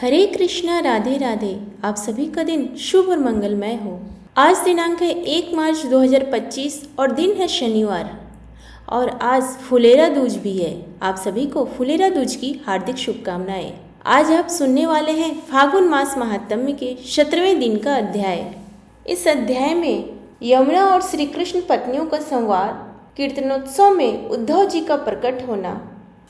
हरे कृष्णा राधे राधे। आप सभी का दिन शुभ और मंगलमय हो। आज दिनांक है 1 मार्च 2025 और दिन है शनिवार और आज फुलेरा दूज भी है। आप सभी को फुलेरा दूज की हार्दिक शुभकामनाएं। आज आप सुनने वाले हैं फागुन मास महात्म्य के 17वें दिन का अध्याय। इस अध्याय में यमुना और श्री कृष्ण पत्नियों का संवाद, कीर्तनोत्सव में उद्धव जी का प्रकट होना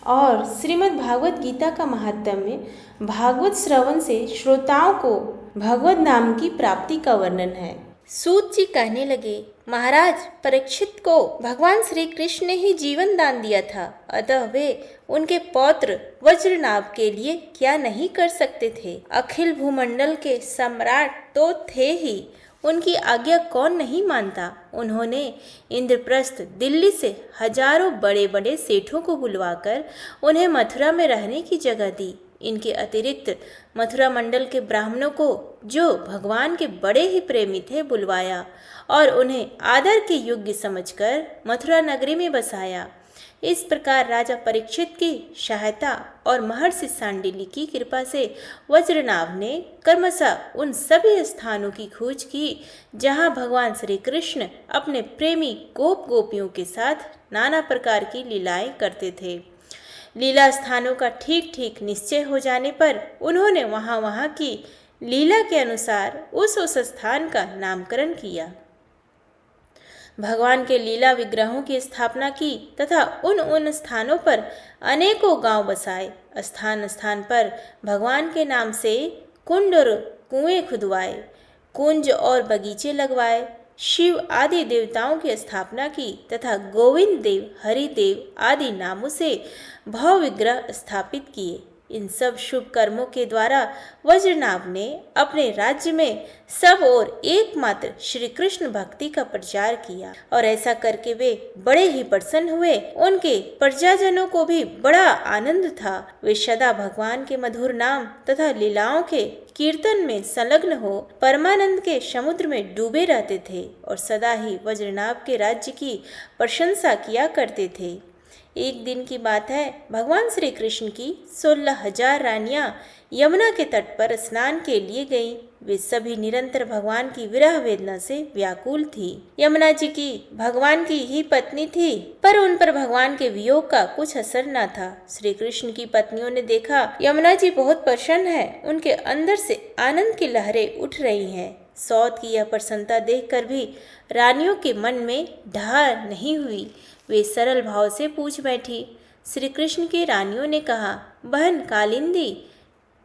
और श्रीमद् भागवत गीता का महात्म्य, भागवत श्रवण से श्रोताओं को भगवत नाम की प्राप्ति का वर्णन है। सूत जी कहने लगे, महाराज, परीक्षित को भगवान श्री कृष्ण ने ही जीवन दान दिया था, अतः वे उनके पौत्र वज्रनाभ के लिए क्या नहीं कर सकते थे। अखिल भूमंडल के सम्राट तो थे ही, उनकी आज्ञा कौन नहीं मानता। उन्होंने इंद्रप्रस्थ दिल्ली से हजारों बड़े बड़े सेठों को बुलवाकर उन्हें मथुरा में रहने की जगह दी। इनके अतिरिक्त मथुरा मंडल के ब्राह्मणों को, जो भगवान के बड़े ही प्रेमी थे, बुलवाया और उन्हें आदर के योग्य समझकर मथुरा नगरी में बसाया। इस प्रकार राजा परीक्षित की सहायता और महर्षि सांडिल्य की कृपा से वज्रनाभ ने क्रमशः उन सभी स्थानों की खोज की जहां भगवान श्री कृष्ण अपने प्रेमी गोप गोपियों के साथ नाना प्रकार की लीलाएं करते थे। लीला स्थानों का ठीक ठीक निश्चय हो जाने पर उन्होंने वहां की लीला के अनुसार उस स्थान का नामकरण किया। भगवान के लीला विग्रहों की स्थापना की तथा उन स्थानों पर अनेकों गांव बसाए। स्थान स्थान पर भगवान के नाम से कुंड और कुएं खुदवाए, कुंज और बगीचे लगवाए। शिव आदि देवताओं की स्थापना की तथा गोविंद देव, हरिदेव आदि नामों से भव विग्रह स्थापित किए। इन सब शुभ कर्मों के द्वारा वज्रनाभ ने अपने राज्य में सब और एकमात्र श्री कृष्ण भक्ति का प्रचार किया और ऐसा करके वे बड़े ही प्रसन्न हुए। उनके प्रजाजनों को भी बड़ा आनंद था। वे सदा भगवान के मधुर नाम तथा लीलाओं के कीर्तन में संलग्न हो परमानंद के समुद्र में डूबे रहते थे और सदा ही वज्रनाभ के राज्य की प्रशंसा किया करते थे। एक दिन की बात है, भगवान श्री कृष्ण की 16,000 रानियां यमुना के तट पर स्नान के लिए गईं। वे सभी निरंतर भगवान की विरह वेदना से व्याकुल थी। यमुना जी की भगवान की ही पत्नी थी, पर उन पर भगवान के वियोग का कुछ असर न था। श्री कृष्ण की पत्नियों ने देखा यमुना जी बहुत प्रसन्न है, उनके अंदर से आनंद की लहरें उठ रही हैं। सौत की यह प्रसन्नता देखकर भी रानियों के मन में ढार नहीं हुई। वे सरल भाव से पूछ बैठी। श्री कृष्ण की रानियों ने कहा, बहन कालिंदी,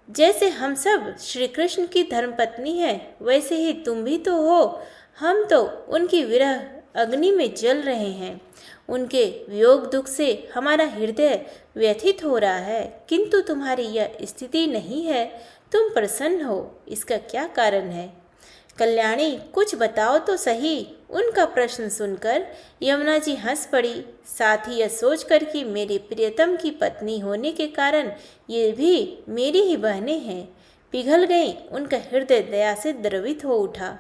जैसे हम सब श्री कृष्ण की धर्मपत्नी हैं, वैसे ही तुम भी तो हो। हम तो उनकी विरह अग्नि में जल रहे हैं। उनके वियोग दुख से हमारा हृदय व्यथित हो रहा है, किंतु तुम्हारी यह स्थिति नहीं है। तुम प्रसन्न हो, इसका क्या कारण है? कल्याणी, कुछ बताओ तो सही। उनका प्रश्न सुनकर यमुना जी हंस पड़ी। साथ ही यह सोचकर कि मेरे प्रियतम की पत्नी होने के कारण ये भी मेरी ही बहनें हैं, पिघल गईं। उनका हृदय दया से द्रवित हो उठा।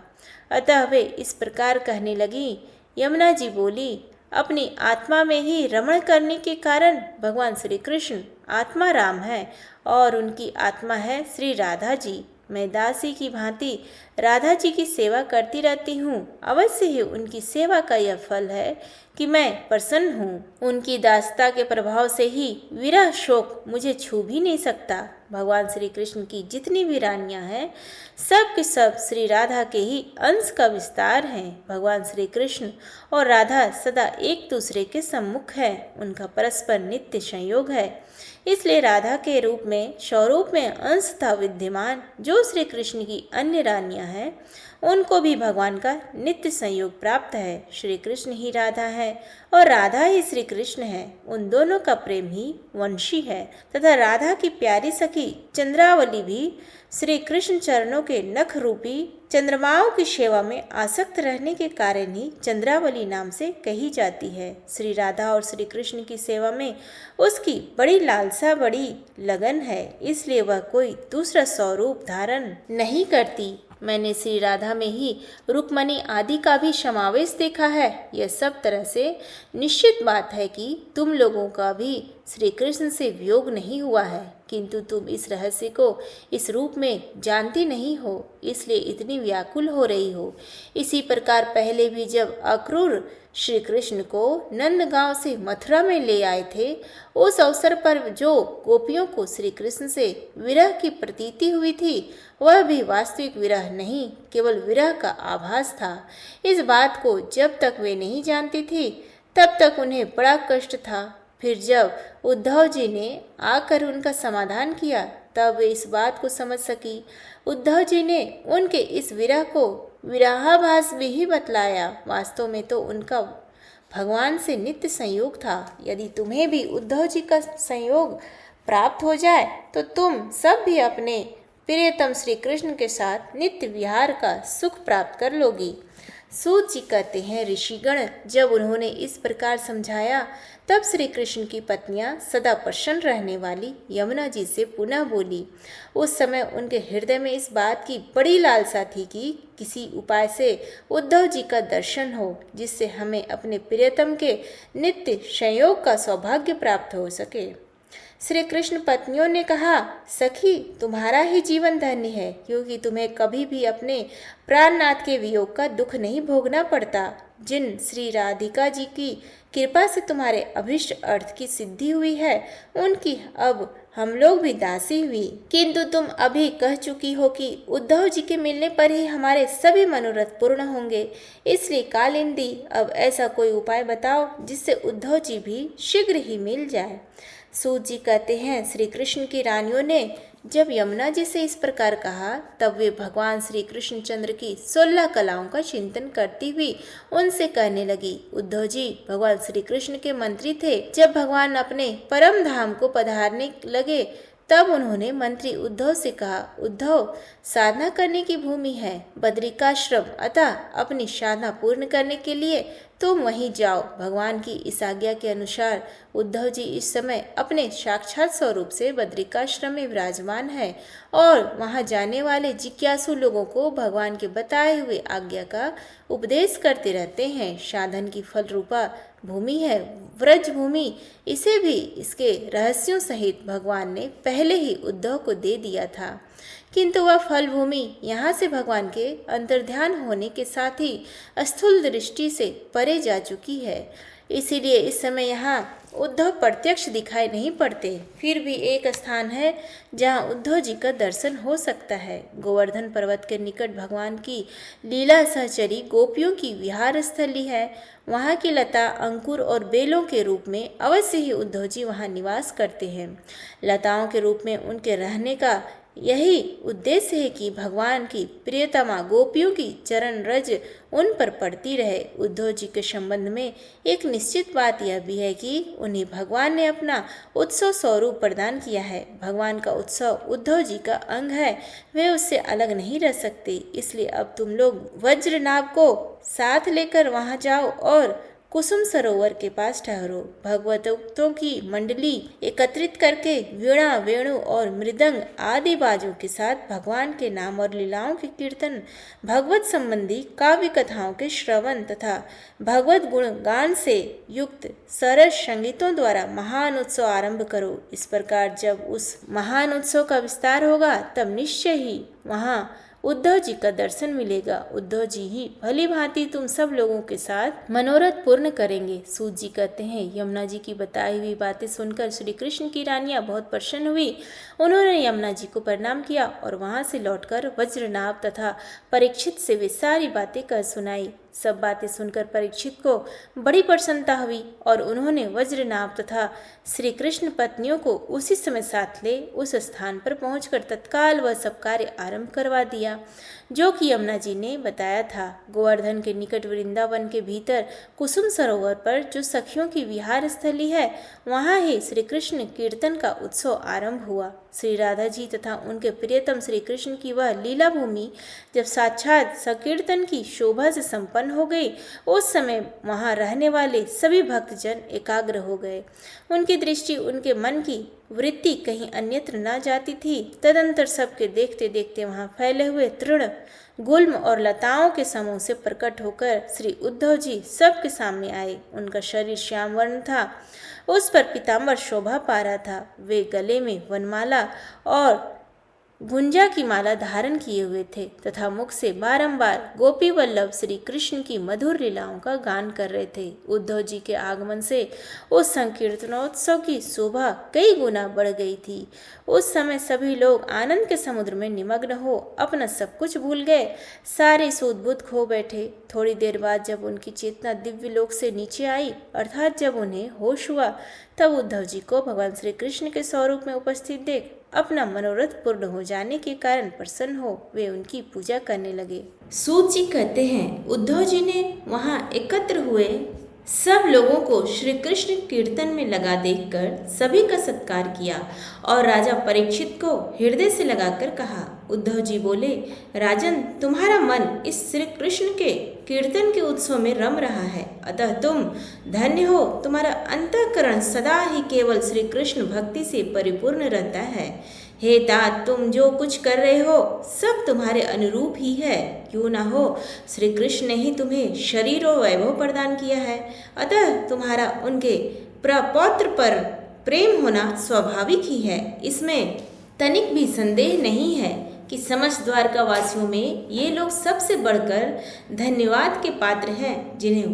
अतः वे इस प्रकार कहने लगी। यमुना जी बोली, अपनी आत्मा में ही रमण करने के कारण भगवान श्री कृष्ण आत्मा राम है और उनकी आत्मा है श्री राधा जी। मैं दासी की भांति राधा जी की सेवा करती रहती हूँ। अवश्य ही उनकी सेवा का यह फल है कि मैं प्रसन्न हूँ। उनकी दासता के प्रभाव से ही विरह शोक मुझे छू भी नहीं सकता। भगवान श्री कृष्ण की जितनी भी रानियां हैं, सब के सब श्री राधा के ही अंश का विस्तार हैं। भगवान श्री कृष्ण और राधा सदा एक दूसरे के सम्मुख है। उनका परस्पर नित्य संयोग है। इसलिए राधा के रूप में स्वरूप में अंशतः विद्यमान जो श्री कृष्ण की अन्य रानियां हैं, उनको भी भगवान का नित्य संयोग प्राप्त है। श्री कृष्ण ही राधा है और राधा ही श्री कृष्ण है। उन दोनों का प्रेम ही वंशी है तथा राधा की प्यारी सखी चंद्रावली भी श्री कृष्ण चरणों के नख रूपी चंद्रमाओं की सेवा में आसक्त रहने के कारण ही चंद्रावली नाम से कही जाती है। श्री राधा और श्री कृष्ण की सेवा में उसकी बड़ी लालसा, बड़ी लगन है, इसलिए वह कोई दूसरा स्वरूप धारण नहीं करती। मैंने श्री राधा में ही रुक्मणी आदि का भी समावेश देखा है। यह सब तरह से निश्चित बात है कि तुम लोगों का भी श्री कृष्ण से वियोग नहीं हुआ है, किंतु तुम इस रहस्य को इस रूप में जानती नहीं हो, इसलिए इतनी व्याकुल हो रही हो। इसी प्रकार पहले भी जब अक्रूर श्री कृष्ण को नंदगांव से मथुरा में ले आए थे, उस अवसर पर जो गोपियों को श्री कृष्ण से विरह की प्रतीति हुई थी, वह भी वास्तविक विरह नहीं, केवल विरह का आभास था। इस बात को जब तक वे नहीं जानती थी, तब तक उन्हें बड़ा कष्ट था। फिर जब उद्धव जी ने आकर उनका समाधान किया, तब वे इस बात को समझ सकी। उद्धव जी ने उनके इस विरह को विरहाभास भी ही बतलाया। वास्तव में तो उनका भगवान से नित्य संयोग था। यदि तुम्हें भी उद्धव जी का संयोग प्राप्त हो जाए, तो तुम सब भी अपने प्रियतम श्री कृष्ण के साथ नित्य विहार का सुख प्राप्त कर लोगी। सूत जी कहते हैं, ऋषिगण जब उन्होंने इस प्रकार समझाया, तब श्री कृष्ण की पत्नियां सदा प्रसन्न रहने वाली यमुना जी से पुनः बोली। उस समय उनके हृदय में इस बात की बड़ी लालसा थी कि किसी उपाय से उद्धव जी का दर्शन हो, जिससे हमें अपने प्रियतम के नित्य संयोग का सौभाग्य प्राप्त हो सके। श्री कृष्ण पत्नियों ने कहा, सखी तुम्हारा ही जीवन धन्य है, क्योंकि तुम्हें कभी भी अपने प्राणनाथ के वियोग का दुख नहीं भोगना पड़ता। जिन श्री राधिका जी की कृपा से तुम्हारे अभिष्ट अर्थ की सिद्धि हुई है, उनकी अब हम लोग भी दासी हुई। किंतु तुम अभी कह चुकी हो कि उद्धव जी के मिलने पर ही हमारे सभी मनोरथ पूर्ण होंगे, इसलिए कालिंदी अब ऐसा कोई उपाय बताओ जिससे उद्धव जी भी शीघ्र ही मिल जाए। सूत जी कहते हैं, श्री कृष्ण की रानियों ने जब यमुना जी से इस प्रकार कहा, तब वे भगवान श्री कृष्ण चंद्र की 16 कलाओं का चिंतन करती हुई उनसे कहने लगी, उद्धव जी भगवान श्री कृष्ण के मंत्री थे। जब भगवान अपने परम धाम को पधारने लगे, तब उन्होंने मंत्री उद्धव से कहा, उद्धव साधना करने की भूमि है बद्रिकाश्रम, अतः अपनी साधना पूर्ण करने के लिए तुम वहीं जाओ। भगवान की इस आज्ञा के अनुसार उद्धव जी इस समय अपने साक्षात स्वरूप से बद्रिकाश्रम में विराजमान है और वहां जाने वाले जिज्ञासु लोगों को भगवान के बताए हुए आज्ञा का उपदेश करते रहते हैं। साधन की फल रूपा भूमि है व्रज भूमि, इसे भी इसके रहस्यों सहित भगवान ने पहले ही उद्धव को दे दिया था, किंतु वह फल भूमि यहाँ से भगवान के अंतर्ध्यान होने के साथ ही स्थूल दृष्टि से परे जा चुकी है। इसीलिए इस समय यहाँ उद्धव प्रत्यक्ष दिखाई नहीं पड़ते। फिर भी एक स्थान है जहाँ उद्धव जी का दर्शन हो सकता है। गोवर्धन पर्वत के निकट भगवान की लीला सहचरी गोपियों की विहार स्थली है। वहाँ की लता, अंकुर और बेलों के रूप में अवश्य ही उद्धव जी वहाँ निवास करते हैं। लताओं के रूप में उनके रहने का यही उद्देश्य है कि भगवान की प्रियतमा गोपियों की चरण रज उन पर पड़ती रहे। उद्धव जी के संबंध में एक निश्चित बात यह भी है कि उन्हें भगवान ने अपना उत्सव स्वरूप प्रदान किया है। भगवान का उत्सव उद्धव जी का अंग है, वे उससे अलग नहीं रह सकते। इसलिए अब तुम लोग वज्रनाभ को साथ लेकर वहां जाओ और कुसुम सरोवर के पास ठहरो। भगवतों की मंडली एकत्रित करके वीणा, वेणु और मृदंग आदि बाजों के साथ भगवान के नाम और लीलाओं के कीर्तन, भगवत संबंधी काव्य कथाओं के श्रवण तथा भगवत गुण गान से युक्त सरस संगीतों द्वारा महान उत्सव आरंभ करो। इस प्रकार जब उस महान उत्सव का विस्तार होगा, तब निश्चय ही वहाँ उद्धव जी का दर्शन मिलेगा। उद्धव जी ही भली भांति तुम सब लोगों के साथ मनोरथ पूर्ण करेंगे। सूत जी कहते हैं, यमुना जी की बताई हुई बातें सुनकर श्री कृष्ण की रानियां बहुत प्रसन्न हुई। उन्होंने यमुना जी को प्रणाम किया और वहां से लौटकर वज्रनाभ तथा परीक्षित से वे सारी बातें कह सुनाई। सब बातें सुनकर परीक्षित को बड़ी प्रसन्नता हुई और उन्होंने वज्रनाभ तथा श्री कृष्ण पत्नियों को उसी समय साथ ले उस स्थान पर पहुंचकर तत्काल वह सब कार्य आरंभ करवा दिया जो कि यमुना जी ने बताया था। गोवर्धन के निकट वृंदावन के भीतर कुसुम सरोवर पर जो सखियों की विहार स्थली है, वहाँ ही श्री कृष्ण कीर्तन का उत्सव आरंभ हुआ। श्री राधा जी तथा उनके प्रियतम श्री कृष्ण की वह लीला भूमि जब साक्षात संकीर्तन की शोभा से संपन्न संपन्न हो गई, उस समय वहाँ रहने वाले सभी भक्तजन एकाग्र हो गए। उनकी दृष्टि, उनके मन की वृत्ति कहीं अन्यत्र न जाती थी। तदंतर सबके देखते देखते वहाँ फैले हुए तृण, गुल्म और लताओं के समूह से प्रकट होकर श्री उद्धव जी सबके सामने आए। उनका शरीर श्याम वर्ण था, उस पर पीताम्बर शोभा पा रहा था। वे गले में वनमाला और गुंजा की माला धारण किए हुए थे तथा मुख से बारंबार गोपी वल्लभ श्री कृष्ण की मधुर लीलाओं का गान कर रहे थे। उद्धव जी के आगमन से उस संकीर्तनोत्सव की शोभा कई गुना बढ़ गई थी। उस समय सभी लोग आनंद के समुद्र में निमग्न हो अपना सब कुछ भूल गए, सारे सूध-बूध खो बैठे। थोड़ी देर बाद जब उनकी चेतना दिव्य लोक से नीचे आई, अर्थात जब उन्हें होश हुआ, तब उद्धव जी को भगवान श्री कृष्ण के स्वरूप में उपस्थित देख अपना मनोरथ पूर्ण हो जाने के कारण प्रसन्न हो वे उनकी पूजा करने लगे। सूत जी कहते हैं, उद्धव जी ने वहां एकत्र हुए सब लोगों को श्री कृष्ण कीर्तन में लगा देखकर सभी का सत्कार किया और राजा परीक्षित को हृदय से लगाकर कहा। उद्धव जी बोले, राजन, तुम्हारा मन इस श्री कृष्ण के कीर्तन के उत्सव में रम रहा है, अतः तुम धन्य हो। तुम्हारा अंतःकरण सदा ही केवल श्री कृष्ण भक्ति से परिपूर्ण रहता है। हे तात, तुम जो कुछ कर रहे हो सब तुम्हारे अनुरूप ही है। क्यों ना हो, श्री कृष्ण ने ही तुम्हें शरीर और वैभव प्रदान किया है, अतः तुम्हारा उनके प्रपौत्र पर प्रेम होना स्वाभाविक ही है। इसमें तनिक भी संदेह नहीं है कि समस्त द्वारका वासियों में ये लोग सबसे बढ़कर धन्यवाद के पात्र हैं, जिन्हें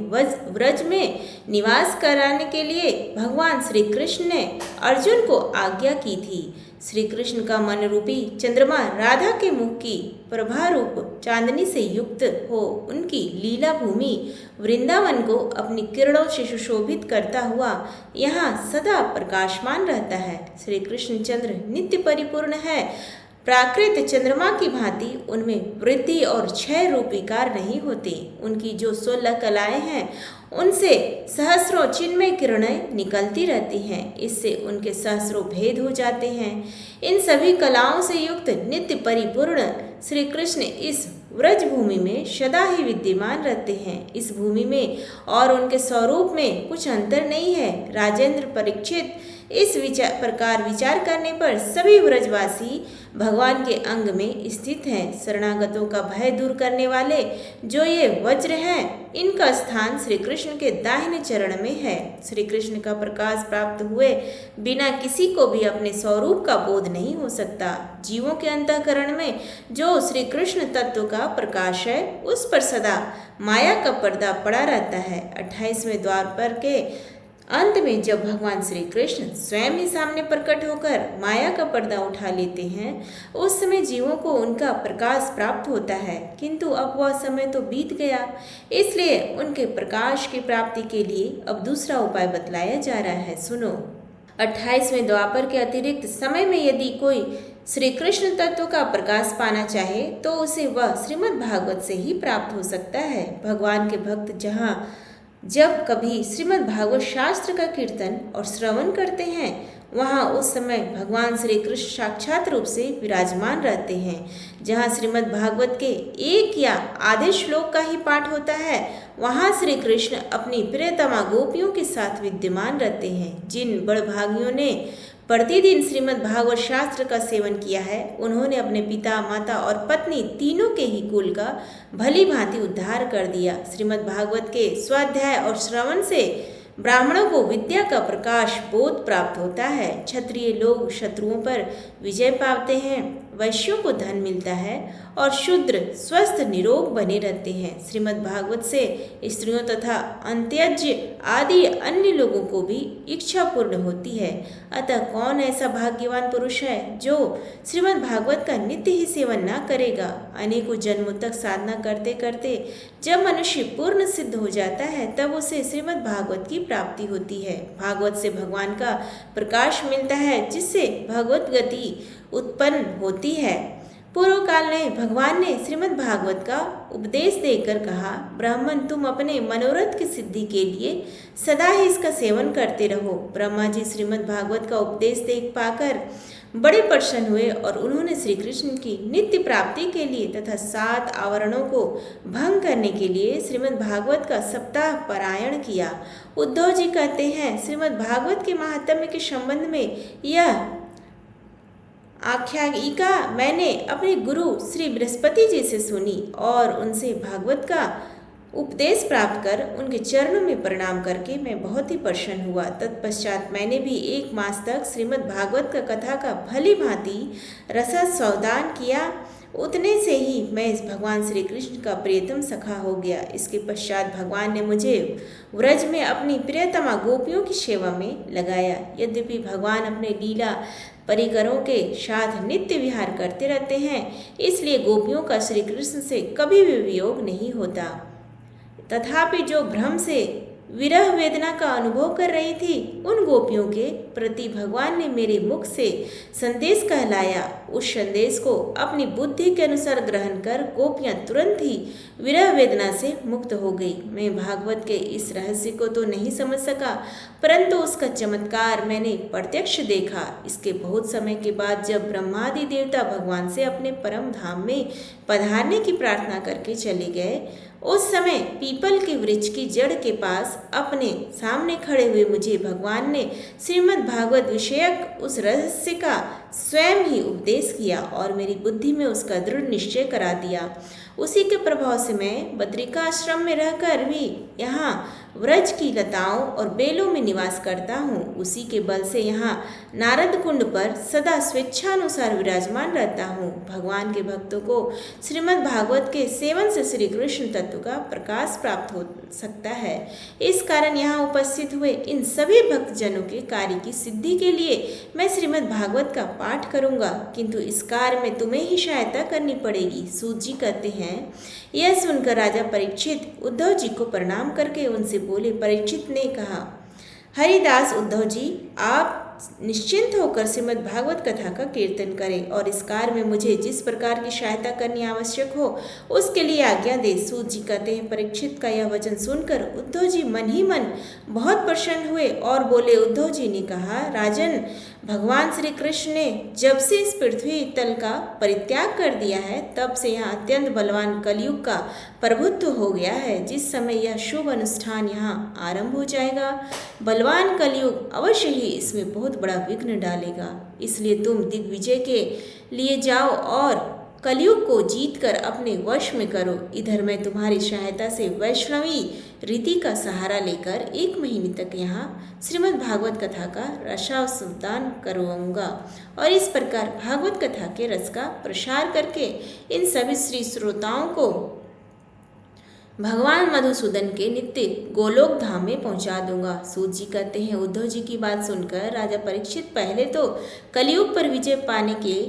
व्रज में निवास कराने के लिए भगवान श्री कृष्ण ने अर्जुन को आज्ञा की थी। श्री कृष्ण का मन रूपी चंद्रमा राधा के मुख की प्रभा रूप चांदनी से युक्त हो उनकी लीला भूमि वृंदावन को अपनी किरणों से सुशोभित करता हुआ यहाँ सदा प्रकाशमान रहता है। श्री कृष्ण चंद्र नित्य परिपूर्ण है। प्राकृत चंद्रमा की भांति उनमें वृद्धि और क्षय रूप विकार नहीं होते। उनकी जो 16 कलाएं हैं उनसे सहस्रों चिन्मय किरणें निकलती रहती हैं, इससे उनके सहस्रों भेद हो जाते हैं। इन सभी कलाओं से युक्त नित्य परिपूर्ण श्री कृष्ण इस व्रज भूमि में सदा ही विद्यमान रहते हैं। इस भूमि में और उनके स्वरूप में कुछ अंतर नहीं है। राजेंद्र परीक्षित, इस प्रकार विचार करने पर सभी व्रजवासी भगवान के अंग में स्थित हैं। शरणागतों का भय दूर करने वाले जो ये वज्र हैं, इनका स्थान श्री कृष्ण के दाहिने चरण में है। श्री कृष्ण का प्रकाश प्राप्त हुए बिना किसी को भी अपने स्वरूप का बोध नहीं हो सकता। जीवों के अंतःकरण में जो श्री कृष्ण तत्व का प्रकाश है, उस पर सदा माया का पर्दा पड़ा रहता है। 28वें द्वार पर के अंत में जब भगवान श्री कृष्ण स्वयं ही सामने प्रकट होकर माया का पर्दा उठा लेते हैं, उस समय जीवों को उनका प्रकाश प्राप्त होता है। किंतु अब वह समय तो बीत गया, इसलिए उनके प्रकाश की प्राप्ति के लिए अब दूसरा उपाय बतलाया जा रहा है। सुनो, 28वें द्वापर के अतिरिक्त समय में यदि कोई श्री कृष्ण तत्व का प्रकाश पाना चाहे तो उसे वह श्रीमद् भागवत से ही प्राप्त हो सकता है। भगवान के भक्त जब कभी श्रीमद् भागवत शास्त्र का कीर्तन और श्रवण करते हैं, वहाँ उस समय भगवान श्री कृष्ण साक्षात रूप से विराजमान रहते हैं। जहाँ श्रीमद् भागवत के एक या आधे श्लोक का ही पाठ होता है, वहाँ श्री कृष्ण अपनी प्रियतमा गोपियों के साथ विद्यमान रहते हैं। जिन बड़भागियों ने प्रतिदिन श्रीमद् भागवत शास्त्र का सेवन किया है, उन्होंने अपने पिता, माता और पत्नी तीनों के ही कुल का भली भांति उद्धार कर दिया। श्रीमद् भागवत के स्वाध्याय और श्रवण से ब्राह्मणों को विद्या का प्रकाश बोध प्राप्त होता है। क्षत्रिय लोग शत्रुओं पर विजय पाते हैं, वैश्यों को धन मिलता है और शूद्र स्वस्थ निरोग बने रहते हैं। श्रीमद् भागवत से स्त्रियों तथा अंत्यज आदि अन्य लोगों को भी इच्छा पूर्ण होती है। अतः कौन ऐसा भाग्यवान पुरुष है जो श्रीमद् भागवत का नित्य ही सेवन न करेगा। अनेकों जन्मों तक साधना करते करते जब मनुष्य पूर्ण सिद्ध हो जाता है, तब उसे श्रीमद् भागवत की प्राप्ति होती है। भागवत से भगवान का प्रकाश मिलता है, जिससे भगवत गति उत्पन्न होती है। पूर्व काल में भगवान ने श्रीमद् भागवत का उपदेश देकर कहा, ब्राह्मण, तुम अपने मनोरथ की सिद्धि के लिए सदा ही इसका सेवन करते रहो। ब्रह्मा जी श्रीमद् भागवत का उपदेश देख पाकर बड़े प्रसन्न हुए और उन्होंने श्री कृष्ण की नित्य प्राप्ति के लिए तथा 7 आवरणों को भंग करने के लिए श्रीमद् भागवत का सप्ताह पारायण किया। उद्धव जी कहते हैं, श्रीमद् भागवत के महात्म्य के संबंध में यह आख्यायिका मैंने अपने गुरु श्री बृहस्पति जी से सुनी और उनसे भागवत का उपदेश प्राप्त कर उनके चरणों में प्रणाम करके मैं बहुत ही प्रसन्न हुआ। तत्पश्चात मैंने भी 1 मास तक श्रीमद् भागवत का कथा का भली भांति रसास्वादन किया। उतने से ही मैं इस भगवान श्री कृष्ण का प्रियतम सखा हो गया। इसके पश्चात भगवान ने मुझे व्रज में अपनी प्रियतमा गोपियों की सेवा में लगाया। यद्यपि भगवान अपने लीला परिकरों के साथ नित्य विहार करते रहते हैं, इसलिए गोपियों का श्री कृष्ण से कभी भी वियोग नहीं होता। तथापि जो भ्रम से विरह वेदना का अनुभव कर रही थी, उन गोपियों के प्रति भगवान ने मेरे मुख से संदेश कहलाया। उस संदेश को अपनी बुद्धि के अनुसार ग्रहण कर गोपियां तुरंत ही विरह वेदना से मुक्त हो गई। मैं भागवत के इस रहस्य को तो नहीं समझ सका, परंतु उसका चमत्कार मैंने प्रत्यक्ष देखा। इसके बहुत समय के बाद जब ब्रह्मादि देवता भगवान से अपने परम धाम में पधारने की प्रार्थना करके चले गए, उस समय पीपल के वृक्ष की जड़ के पास अपने सामने खड़े हुए मुझे भगवान ने श्रीमद् भागवत विषयक उस रहस्य का स्वयं ही उपदेश किया और मेरी बुद्धि में उसका दृढ़ निश्चय करा दिया। उसी के प्रभाव से मैं बद्रिका आश्रम में रहकर भी यहाँ व्रज की लताओं और बेलों में निवास करता हूँ। उसी के बल से यहाँ नारद कुंड पर सदा स्वेच्छानुसार विराजमान रहता हूँ। भगवान के भक्तों को श्रीमद् भागवत के सेवन से श्री कृष्ण तत्व का प्रकाश प्राप्त हो सकता है। इस कारण यहाँ उपस्थित हुए इन सभी भक्तजनों के कार्य की सिद्धि के लिए मैं श्रीमद् भागवत का पाठ करूँगा, किंतु इस कार्य में तुम्हें ही सहायता करनी पड़ेगी। सूत जी कहते हैं, यह सुनकर राजा परीक्षित उद्धव जी को प्रणाम करके उनसे बोले। परीक्षित ने कहा, हरिदास उद्धव जी, आप निश्चिंत होकर श्रीमद् भागवत कथा का कीर्तन करें और इस कार्य में मुझे जिस प्रकार की सहायता करनी आवश्यक हो उसके लिए आज्ञा दे। सूत जी कहते हैं, परीक्षित का यह वचन सुनकर उद्धव जी मन ही मन बहुत प्रसन्न हुए और बोले। उद्धव जी ने कहा, राजन, भगवान श्री कृष्ण ने जब से इस पृथ्वी तल का परित्याग कर दिया है, तब से यहाँ अत्यंत बलवान कलयुग का प्रभुत्व हो गया है। जिस समय यह शुभ अनुष्ठान यहाँ आरंभ हो जाएगा, बलवान कलयुग अवश्य ही इसमें बहुत बड़ा विघ्न डालेगा। इसलिए तुम दिग्विजय के लिए जाओ और कलयुग को जीतकर अपने वश में करो। इधर मैं तुम्हारी सहायता से वैष्णवी रीति का सहारा लेकर 1 महीने तक यहाँ श्रीमद् भागवत कथा का रसास्वादन करवाऊंगा और इस प्रकार भागवत कथा के रस का प्रसार करके इन सभी श्री श्रोताओं को भगवान मधुसूदन के नित्य गोलोक धाम में पहुंचा दूंगा। सूत जी कहते हैं, उद्धव जी की बात सुनकर राजा परीक्षित पहले तो कलयुग पर विजय पाने के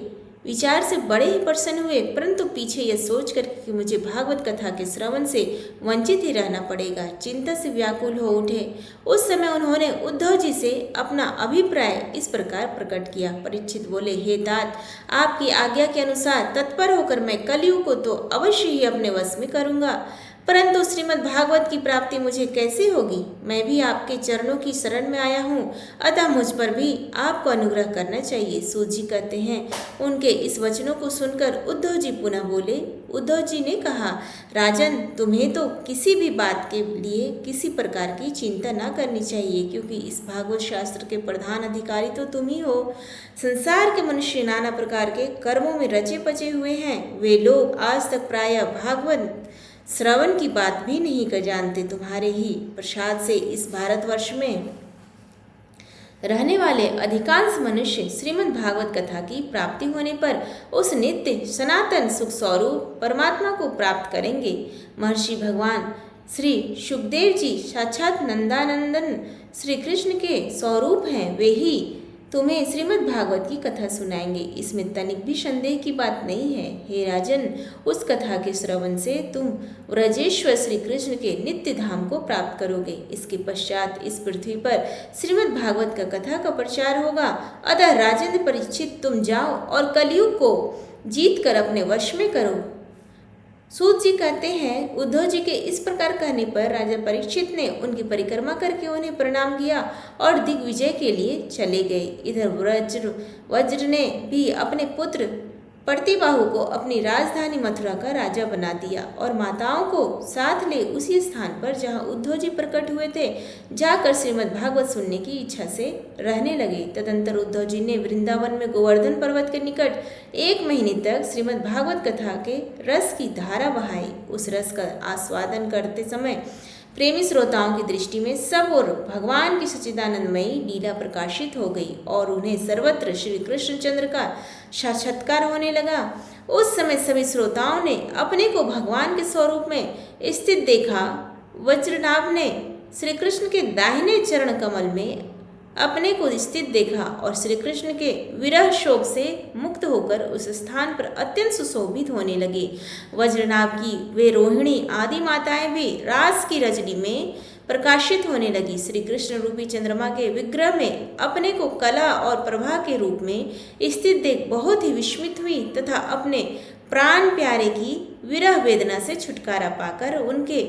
विचार से बड़े ही प्रसन्न हुए, परंतु पीछे यह सोचकर कि मुझे भागवत कथा के श्रवण से वंचित ही रहना पड़ेगा, चिंता से व्याकुल हो उठे। उस समय उन्होंने उद्धव जी से अपना अभिप्राय इस प्रकार प्रकट किया। परीक्षित बोले, हे तात, आपकी आज्ञा के अनुसार तत्पर होकर मैं कलयुग को तो अवश्य ही अपने वश में करूँगा, परंतु श्रीमद् भागवत की प्राप्ति मुझे कैसे होगी? मैं भी आपके चरणों की शरण में आया हूँ, अतः मुझ पर भी आपको अनुग्रह करना चाहिए। सूत जी कहते हैं, उनके इस वचनों को सुनकर उद्धव जी पुनः बोले। उद्धव जी ने कहा, राजन, तुम्हें तो किसी भी बात के लिए किसी प्रकार की चिंता न करनी चाहिए, क्योंकि इस भागवत शास्त्र के प्रधान अधिकारी तो तुम ही हो। संसार के मनुष्य नाना प्रकार के कर्मों में रचे पचे हुए हैं। वे लोग आज तक प्रायः भागवत श्रवण की बात भी नहीं कर जानते। तुम्हारे ही प्रसाद से इस भारतवर्ष में रहने वाले अधिकांश मनुष्य श्रीमद् भागवत कथा की प्राप्ति होने पर उस नित्य सनातन सुख स्वरूप परमात्मा को प्राप्त करेंगे। महर्षि भगवान श्री सुखदेव जी साक्षात नंदानंदन श्री कृष्ण के स्वरूप हैं। वे ही तुम्हें श्रीमद् भागवत की कथा सुनाएंगे, इसमें तनिक भी संदेह की बात नहीं है। हे राजन, उस कथा के श्रवण से तुम व्रजेश्वर श्री कृष्ण के नित्य धाम को प्राप्त करोगे। इसके पश्चात इस पृथ्वी पर श्रीमद् भागवत का कथा का प्रचार होगा। अतः राजेंद्र परीक्षित, तुम जाओ और कलयुग को जीत कर अपने वश में करो। सूत जी कहते हैं, उद्धव जी के इस प्रकार कहने पर राजा परीक्षित ने उनकी परिक्रमा करके उन्हें प्रणाम किया और दिग्विजय के लिए चले गए। इधर वज्र ने भी अपने पुत्र प्रतिबाहु को अपनी राजधानी मथुरा का राजा बना दिया और माताओं को साथ ले उसी स्थान पर जहां उद्धव जी प्रकट हुए थे जाकर श्रीमद् भागवत सुनने की इच्छा से रहने लगे। तदंतर उद्धव जी ने वृंदावन में गोवर्धन पर्वत के निकट 1 महीने तक श्रीमद् भागवत कथा के रस की धारा बहाई। उस रस का आस्वादन करते समय प्रेमी श्रोताओं की दृष्टि में सब और भगवान की सच्चिदानंदमयी लीला प्रकाशित हो गई और उन्हें सर्वत्र श्री कृष्णचंद्र का साक्षात्कार होने लगा। उस समय सभी श्रोताओं ने अपने को भगवान के स्वरूप में स्थित देखा। वज्रनाभ ने श्री कृष्ण के दाहिने चरण कमल में अपने को स्थित देखा और श्री कृष्ण के विरह शोक से मुक्त होकर उस स्थान पर अत्यंत सुशोभित होने लगे। वज्रनाभ की वे रोहिणी आदि माताएं भी रास की रजनी में प्रकाशित होने लगी। श्री कृष्ण रूपी चंद्रमा के विग्रह में अपने को कला और प्रभा के रूप में स्थित देख बहुत ही विस्मित हुई तथा अपने प्राण प्यारे की विरह वेदना से छुटकारा पाकर उनके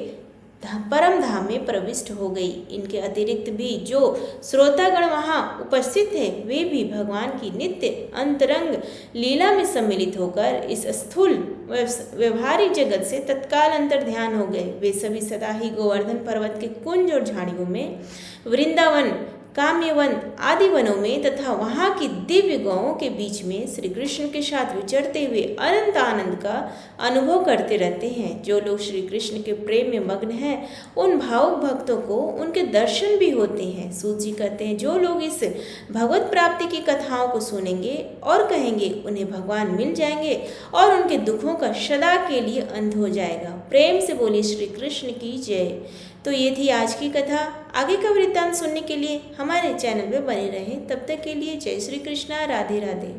परम धाम में प्रविष्ट हो गई। इनके अतिरिक्त भी जो श्रोतागण वहाँ उपस्थित थे वे भी भगवान की नित्य अंतरंग लीला में सम्मिलित होकर इस स्थूल व्यवहारिक जगत से तत्काल अंतर ध्यान हो गए। वे सभी सदा ही गोवर्धन पर्वत के कुंज और झाड़ियों में, वृंदावन, काम्यवन आदि वनों में तथा वहाँ की दिव्य गौओं के बीच में श्री कृष्ण के साथ विचरते हुए अनंत आनंद का अनुभव करते रहते हैं। जो लोग श्री कृष्ण के प्रेम में मग्न हैं उन भावुक भक्तों को उनके दर्शन भी होते हैं। सूत जी कहते हैं, जो लोग इस भगवत प्राप्ति की कथाओं को सुनेंगे और कहेंगे उन्हें भगवान मिल जाएंगे और उनके दुखों का सदा के लिए अंत हो जाएगा। प्रेम से बोलिए श्री कृष्ण की जय। तो ये थी आज की कथा। आगे का वृत्तांत सुनने के लिए हमारे चैनल में बने रहें। तब तक के लिए जय श्री कृष्णा, राधे राधे।